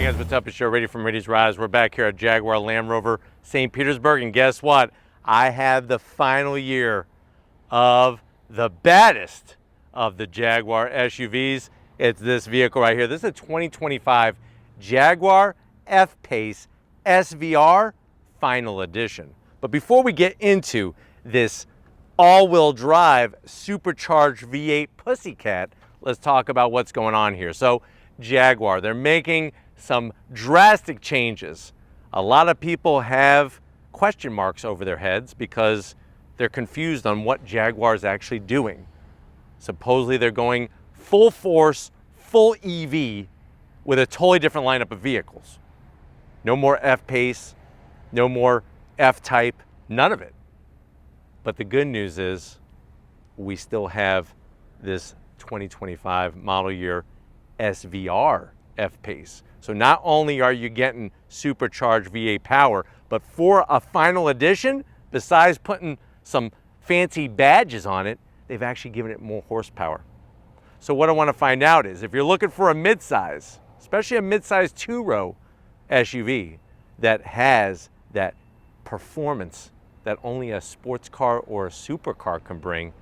guys, what's up? It's Joe Ready from Ready's Rise. We're back here at Jaguar Land Rover St. Petersburg, and guess what? I have the final year of the baddest of the Jaguar SUVs. It's this vehicle right here. This is a 2025 Jaguar F-Pace SVR Final Edition. But before we get into this all-wheel drive supercharged V8 Pussycat, let's talk about what's going on here. So Jaguar, they're making some drastic changes. A lot of people have question marks over their heads because they're confused on what Jaguar is actually doing. Supposedly they're going full force, full EV with a totally different lineup of vehicles. No more F-Pace, no more F-Type, none of it. But the good news is we still have this 2025 model year SVR F-Pace. So not only are you getting supercharged V8 power, but for a final edition, besides putting some fancy badges on it, they've actually given it more horsepower. So what I want to find out is, if you're looking for a midsize, especially a midsize two-row SUV that has that performance that only a sports car or a supercar can bring,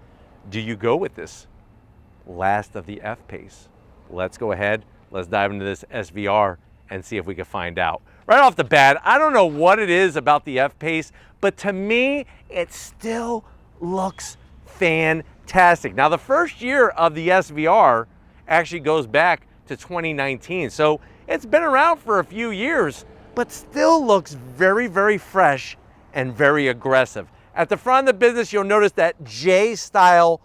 do you go with this last of the F-Pace? Let's go ahead, let's dive into this SVR and see if we can find out. Right off the bat, I don't know what it is about the F-Pace, but to me, it still looks fantastic. Now, the first year of the SVR actually goes back to 2019, so it's been around for a few years, but still looks very, very fresh and very aggressive. At the front of the business, you'll notice that J-style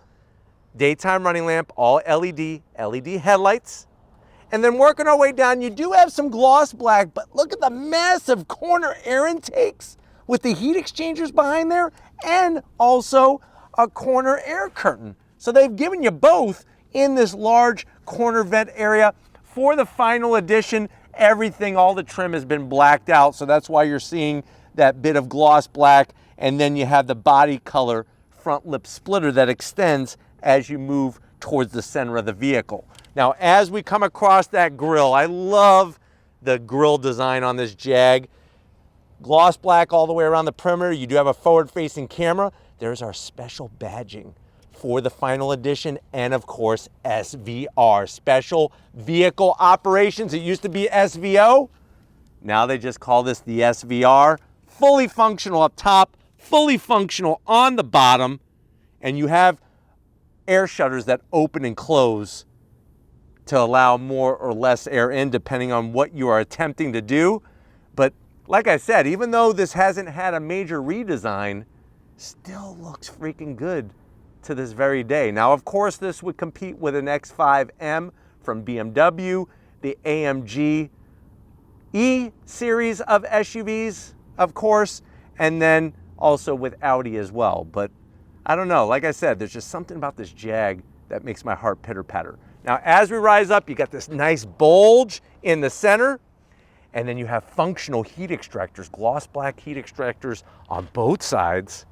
daytime running lamp, all LED headlights. And then working our way down, you do have some gloss black, but look at the massive corner air intakes with the heat exchangers behind there and also a corner air curtain. So they've given you both in this large corner vent area. For the final edition, everything, all the trim has been blacked out. So that's why you're seeing that bit of gloss black. And then you have the body color front lip splitter that extends as you move towards the center of the vehicle. Now, as we come across that grille, I love the grille design on this Jag. Gloss black all the way around the perimeter. You do have a forward-facing camera. There's our special badging for the final edition, and of course, SVR, Special Vehicle Operations. It used to be SVO. Now they just call this the SVR. Fully functional up top, fully functional on the bottom, and you have air shutters that open and close to allow more or less air in depending on what you are attempting to do. But like I said, even though this hasn't had a major redesign, still looks freaking good to this very day. Now, of course, this would compete with an X5 M from BMW, the AMG E series of SUVs, of course, and then also with Audi as well. But I don't know, like I said, there's just something about this Jag that makes my heart pitter patter. Now, as we rise up, you got this nice bulge in the center, and then you have functional heat extractors, gloss black heat extractors on both sides.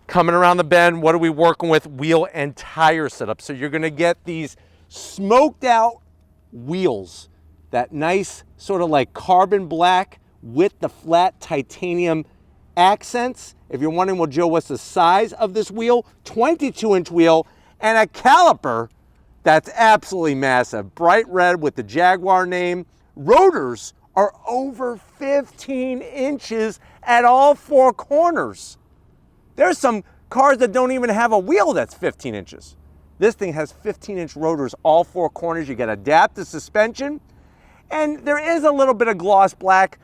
Coming around the bend, what are we working with? Wheel and tire setup. So you're gonna get these smoked out wheels, that nice sort of like carbon black with the flat titanium accents. If you're wondering, well, Joe, what's the size of this wheel? 22-inch wheel and a caliper that's absolutely massive. Bright red with the Jaguar name. Rotors are over 15 inches at all four corners. There's some cars that don't even have a wheel that's 15 inches. This thing has 15-inch rotors all four corners. You get adaptive suspension, and there is a little bit of gloss black.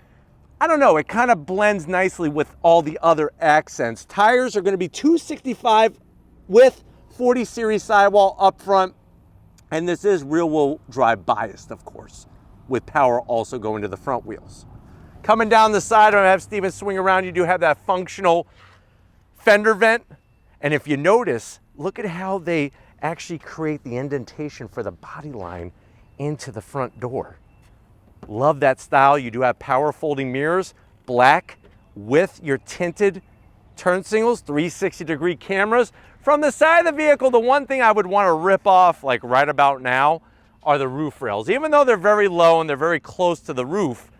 I don't know, it kind of blends nicely with all the other accents. Tires are going to be 265 with 40 series sidewall up front, and this is rear-wheel drive biased, of course, with power also going to the front wheels. Coming down the side, I'm going to have Steven swing around. You do have that functional fender vent, and if you notice, look at how they actually create the indentation for the body line into the front door. Love that style. You do have power folding mirrors, black with your tinted turn signals, 360-degree cameras. From the side of the vehicle, the one thing I would want to rip off like right about now are the roof rails. Even though they're very low and they're very close to the roof,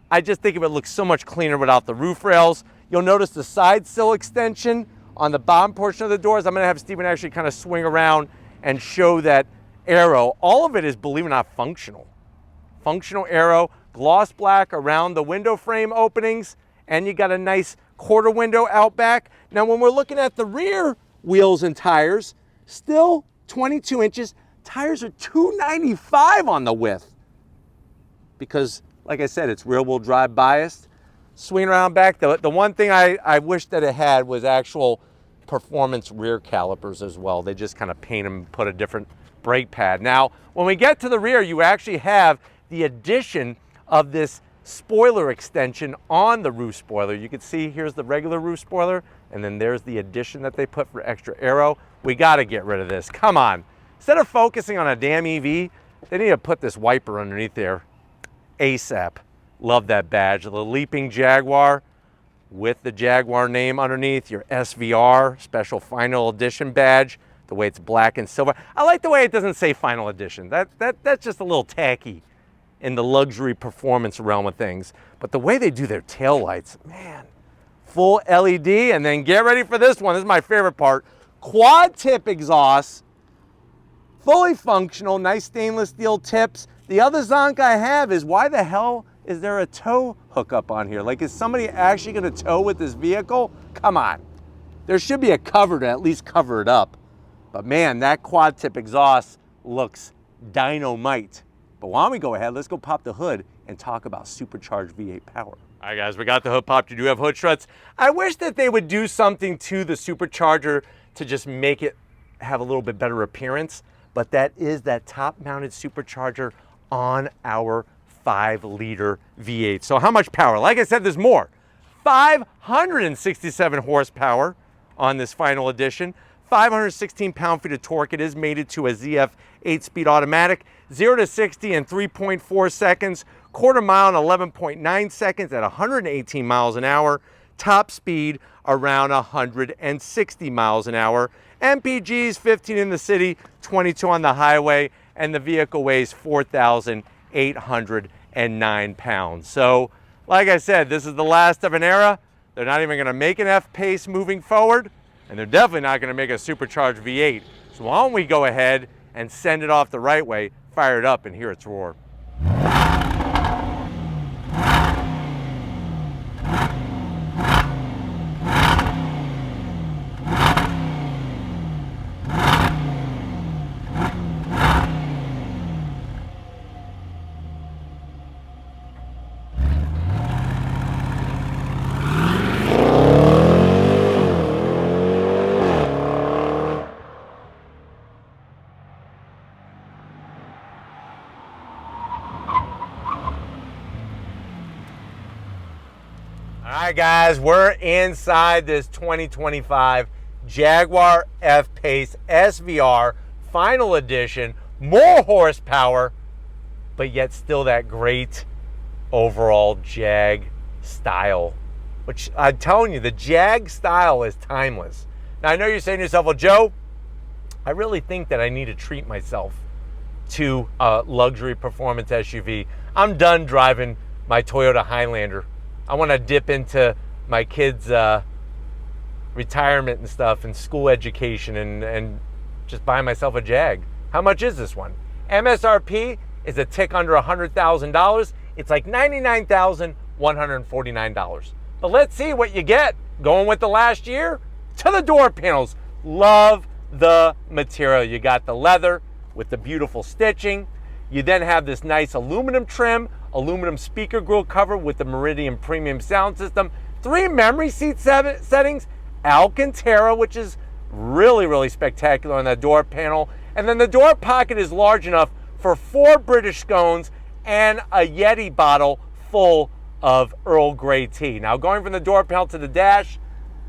I just think it would look so much cleaner without the roof rails. You'll notice the side sill extension on the bottom portion of the doors. I'm gonna have Stephen actually kind of swing around and show that arrow. All of it is, believe it or not, functional. Functional arrow, gloss black around the window frame openings, and you got a nice quarter window out back. Now, when we're looking at the rear wheels and tires, still 22 inches. Tires are $295 on the width because, like I said, it's rear wheel drive biased. Swing around back, the one thing I wish that it had was actual performance rear calipers as well. They just kind of paint them and put a different brake pad. Now, when we get to the rear, you actually have the addition of this spoiler extension on the roof spoiler. You can see here's the regular roof spoiler, and then there's the addition that they put for extra aero. We got to get rid of this. Come on. Instead of focusing on a damn EV, they need to put this wiper underneath there ASAP. Love that badge. The leaping Jaguar with the Jaguar name underneath, your SVR, special final edition badge, the way it's black and silver. I like the way it doesn't say final edition. That's just a little tacky in the luxury performance realm of things. But the way they do their taillights, man, full LED, and then get ready for this one. This is my favorite part. Quad tip exhaust, fully functional, nice stainless steel tips. The other zonk I have is, why the hell is there a tow hookup on here? Like, is somebody actually gonna tow with this vehicle? Come on. There should be a cover to at least cover it up. But man, that quad tip exhaust looks dynamite. But why don't we go ahead, let's go pop the hood and talk about supercharged V8 power. All right, guys, we got the hood popped. You do have hood struts. I wish that they would do something to the supercharger to just make it have a little bit better appearance, but that is that top-mounted supercharger on our 5-liter V8. So how much power? Like I said, there's more. 567 horsepower on this final edition. 516 pound-feet of torque. It is mated to a ZF 8-speed automatic. 0 to 60 in 3.4 seconds. Quarter mile in 11.9 seconds at 118 miles an hour. Top speed around 160 miles an hour. MPGs 15 in the city, 22 on the highway, and the vehicle weighs 4,809 pounds. So, like I said, this is the last of an era. They're not even gonna make an F-Pace moving forward, and they're definitely not gonna make a supercharged V8. So why don't we go ahead and send it off the right way, fire it up, and hear its roar. All right, guys, we're inside this 2025 Jaguar F-Pace SVR final edition. More horsepower, but yet still that great overall Jag style, which I'm telling you, the Jag style is timeless. Now, I know you're saying to yourself, well, Joe, I really think that I need to treat myself to a luxury performance SUV. I'm done driving my Toyota Highlander. I want to dip into my kids' retirement and stuff and school education and just buy myself a Jag. How much is this one? MSRP is a tick under $100,000. It's like $99,149. But let's see what you get. Going with the last year, to the door panels. Love the material. You got the leather with the beautiful stitching. You then have this nice aluminum trim, aluminum speaker grille cover with the Meridian premium sound system, 3 memory seat settings, Alcantara, which is really, really spectacular on that door panel. And then the door pocket is large enough for 4 British scones and a Yeti bottle full of Earl Grey tea. Now, going from the door panel to the dash,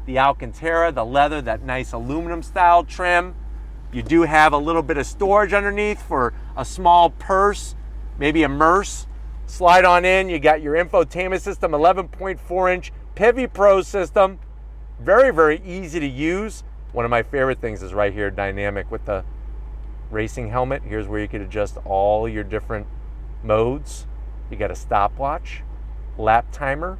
the Alcantara, the leather, that nice aluminum style trim. You do have a little bit of storage underneath for a small purse, maybe a Merce. Slide on in, you got your infotainment system, 11.4-inch Pivi Pro system. Very, very easy to use. One of my favorite things is right here, dynamic with the racing helmet. Here's where you could adjust all your different modes. You got a stopwatch, lap timer,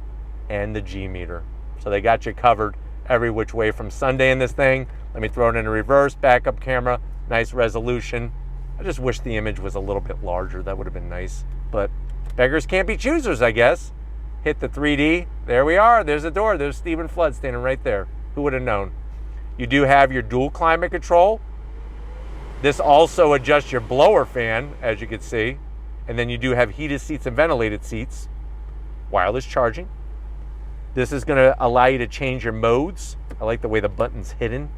and the G meter. So they got you covered every which way from Sunday in this thing. Let me throw it in a reverse, backup camera, nice resolution. I just wish the image was a little bit larger. That would have been nice. But beggars can't be choosers, I guess. Hit the 3D. There we are. There's the door. There's Stephen Flood standing right there. Who would have known? You do have your dual climate control. This also adjusts your blower fan, as you can see. And then you do have heated seats and ventilated seats. Wireless charging. This is going to allow you to change your modes. I like the way the button's hidden.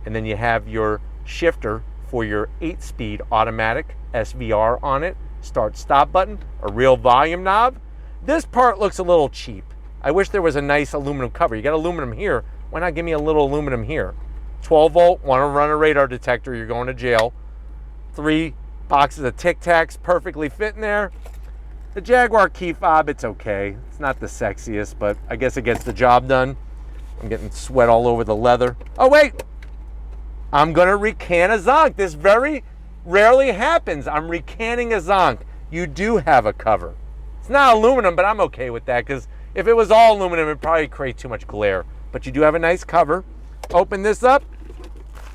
And then you have your shifter for your 8-speed automatic SVR on it. Start-stop button, a real volume knob. This part looks a little cheap. I wish there was a nice aluminum cover. You got aluminum here. Why not give me a little aluminum here? 12 volt, want to run a radar detector, you're going to jail. 3 boxes of Tic Tacs perfectly fit in there. The Jaguar key fob, it's okay. It's not the sexiest, but I guess it gets the job done. I'm getting sweat all over the leather. Oh wait, I'm gonna recant a zonk. This very rarely happens. I'm recanting a zonk. You do have a cover. It's not aluminum, but I'm okay with that because if it was all aluminum, it'd probably create too much glare. But you do have a nice cover. Open this up.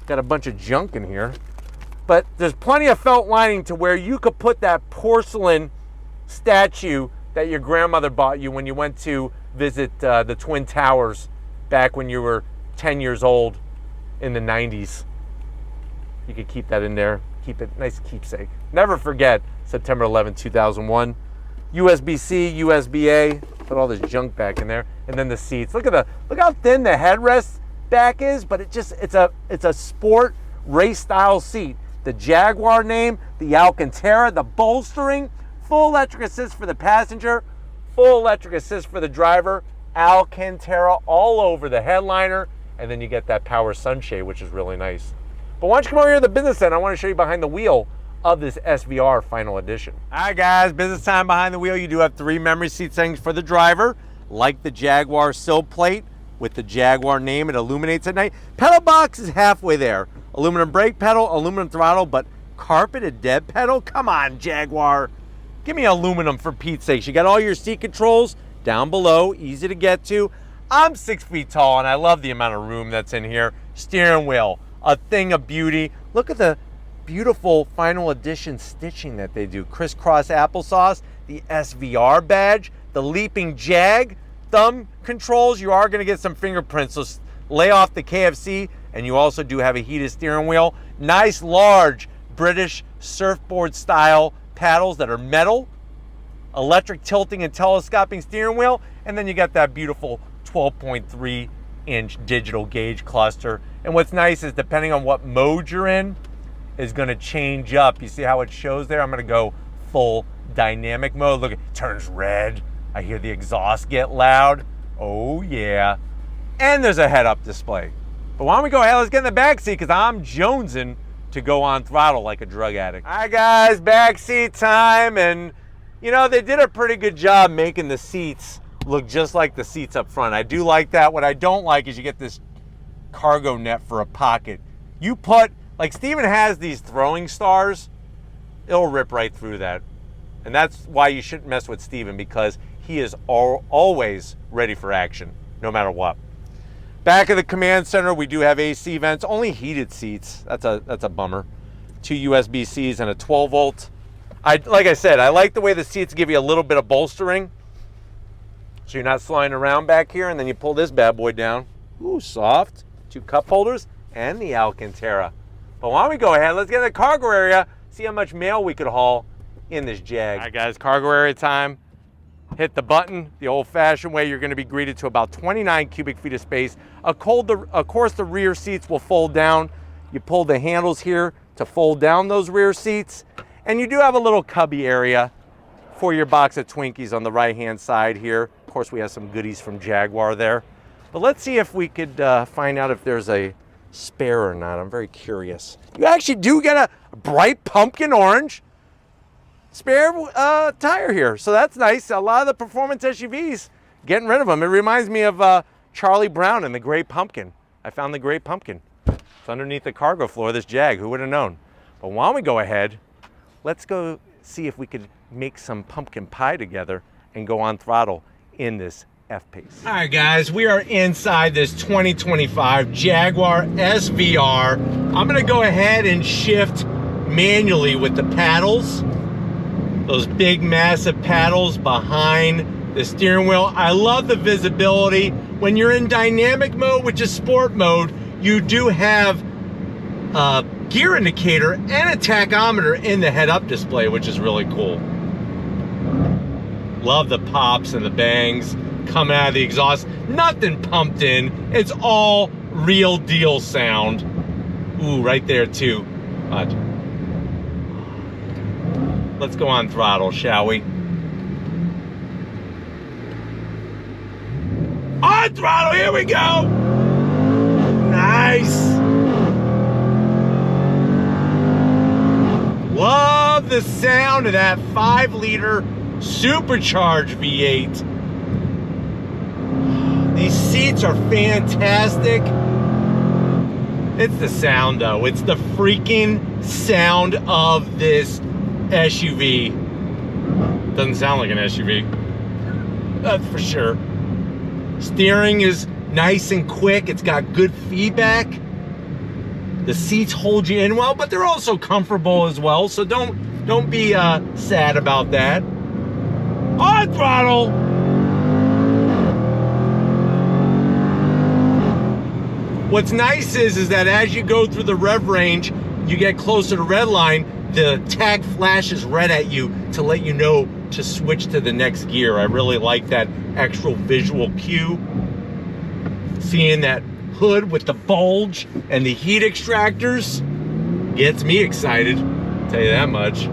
Got a bunch of junk in here. But there's plenty of felt lining to where you could put that porcelain statue that your grandmother bought you when you went to visit the Twin Towers back when you were 10 years old in the 90s. You could keep that in there. Keep it nice keepsake. Never forget September 11, 2001. USB-C, USB-A. Put all this junk back in there. And then the seats. Look how thin the headrest back is, but it's a sport race style seat. The Jaguar name, the Alcantara, the bolstering, full electric assist for the passenger, full electric assist for the driver, Alcantara all over the headliner, and then you get that power sunshade, which is really nice. But why don't you come over here to the business end? I want to show you behind the wheel of this SVR final edition. All right, guys, business time behind the wheel. You do have 3 memory seat settings for the driver, like the Jaguar sill plate with the Jaguar name. It illuminates at night. Pedal box is halfway there. Aluminum brake pedal, aluminum throttle, but carpeted dead pedal? Come on, Jaguar. Give me aluminum for Pete's sakes. You got all your seat controls down below, easy to get to. I'm 6 feet tall and I love the amount of room that's in here. Steering wheel, a thing of beauty. Look at the beautiful final edition stitching that they do. Crisscross applesauce, the SVR badge, the leaping Jag, thumb controls. You are gonna get some fingerprints, so lay off the KFC, and you also do have a heated steering wheel. Nice large British surfboard style paddles that are metal, electric tilting and telescoping steering wheel, and then you got that beautiful 12.3 inch digital gauge cluster. And what's nice is depending on what mode you're in is going to change up. You see how it shows there? I'm going to go full dynamic mode. Look, it turns red. I hear the exhaust get loud. Oh yeah. And there's a head-up display. But why don't we go ahead, let's get in the back seat because I'm jonesing to go on throttle like a drug addict. All right, guys, back seat time. And you know, they did a pretty good job making the seats look just like the seats up front. I do like that. What I don't like is you get this cargo net for a pocket. You put, like Steven has these throwing stars, it'll rip right through that. And that's why you shouldn't mess with Steven, because he is always ready for action, no matter what. Back of the command center, we do have AC vents, only heated seats. That's a bummer. 2 USB-Cs and a 12 volt. Like I said, I like the way the seats give you a little bit of bolstering, so you're not sliding around back here. And then you pull this bad boy down. Ooh, soft. 2 cup holders and the Alcantara. But why don't we go ahead, let's get in the cargo area, see how much mail we could haul in this Jag. All right, guys, cargo area time. Hit the button the old-fashioned way. You're going to be greeted to about 29 cubic feet of space. Of course, the rear seats will fold down. You pull the handles here to fold down those rear seats. And you do have a little cubby area for your box of Twinkies on the right-hand side here. Of course, we have some goodies from Jaguar there. But let's see if we could find out if there's a spare or not. I'm very curious. You actually do get a bright pumpkin orange spare tire here, so that's nice. A lot of the performance SUVs getting rid of them. It reminds me of Charlie Brown and the Great Pumpkin. I found the Great Pumpkin. It's underneath the cargo floor of this Jag. Who would have known? But why don't we go ahead, let's go see if we could make some pumpkin pie together and go on throttle in this F-Pace. All right, guys, we are inside this 2025 Jaguar SVR. I'm gonna go ahead and shift manually with the paddles, those big massive paddles behind the steering wheel. I love the visibility. When you're in dynamic mode, which is sport mode, you do have a gear indicator and a tachometer in the head-up display, which is really cool. Love the pops and the bangs coming out of the exhaust. Nothing pumped in. It's all real deal sound. Ooh, right there too. Let's go on throttle, shall we? On throttle, here we go. Nice. Love the sound of that 5-liter supercharged V8. These seats are fantastic. It's the sound though. It's the freaking sound of this SUV. Doesn't sound like an SUV. That's for sure. Steering is nice and quick. It's got good feedback. The seats hold you in well, but they're also comfortable as well. So don't be sad about that. On throttle. What's nice is that as you go through the rev range, you get closer to red line, the tag flashes red at you to let you know to switch to the next gear. I really like that extra visual cue. Seeing that hood with the bulge and the heat extractors gets me excited, I'll tell you that much.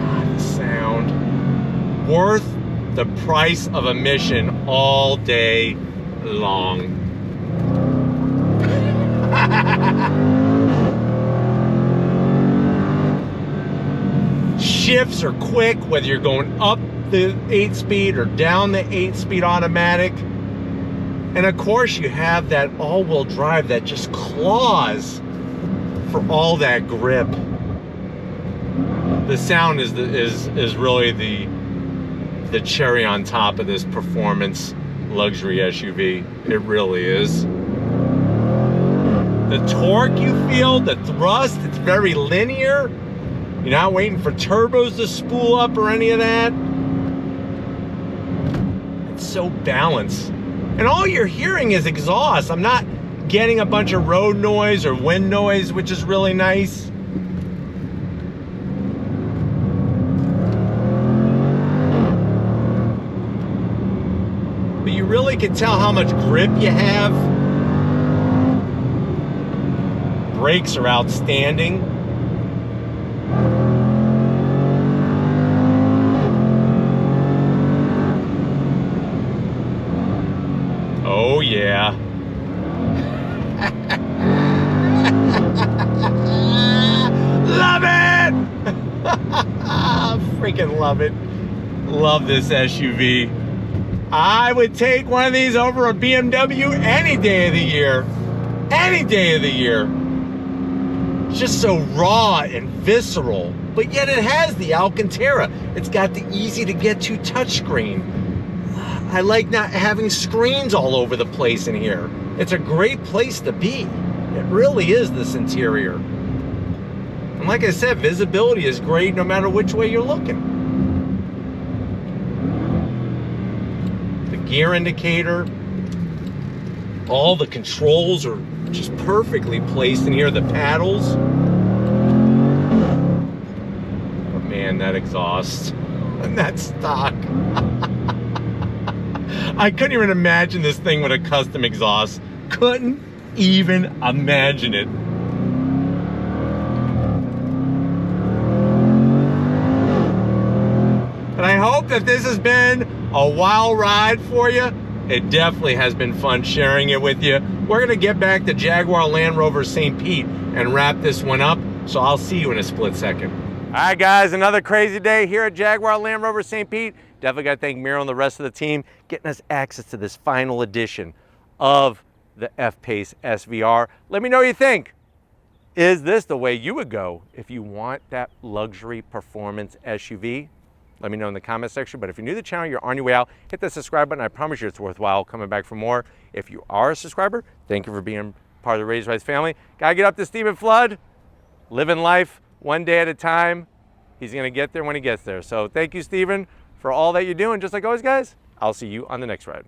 God, the sound. Worth the price of admission all day long. Shifts are quick, whether you're going up the 8-speed or down the 8-speed automatic. And of course you have that all-wheel drive that just claws for all that grip. The sound is really the cherry on top of this performance luxury SUV. It really is. The torque you feel, the thrust, it's very linear. You're not waiting for turbos to spool up or any of that. It's so balanced. And all you're hearing is exhaust. I'm not getting a bunch of road noise or wind noise, which is really nice. But you really can tell how much grip you have. Brakes are outstanding. Oh yeah. Love it! Freaking love it. Love this SUV. I would take one of these over a BMW any day of the year. Any day of the year. It's just so raw and visceral, but yet it has the Alcantara. It's got the easy to get to touchscreen. I like not having screens all over the place in here. It's a great place to be. It really is, this interior. And like I said, visibility is great no matter which way you're looking. The gear indicator, all the controls are just perfectly placed in here. The paddles. But man, that exhaust and that stock. I couldn't even imagine this thing with a custom exhaust. Couldn't even imagine it. And I hope that this has been a wild ride for you. It definitely has been fun sharing it with you. We're gonna get back to Jaguar Land Rover St. Pete and wrap this one up. So I'll see you in a split second. All right, guys, another crazy day here at Jaguar Land Rover St. Pete. Definitely got to thank Miro and the rest of the team getting us access to this final edition of the F-Pace SVR. Let me know what you think. Is this the way you would go if you want that luxury performance SUV? Let me know in the comment section. But if you're new to the channel, you're on your way out, hit the subscribe button. I promise you it's worthwhile coming back for more. If you are a subscriber, thank you for being part of the Raised Rice family. Gotta get up to Stephen Flood, living life one day at a time. He's gonna get there when he gets there. So thank you, Stephen, for all that you're doing. Just like always, guys, I'll see you on the next ride.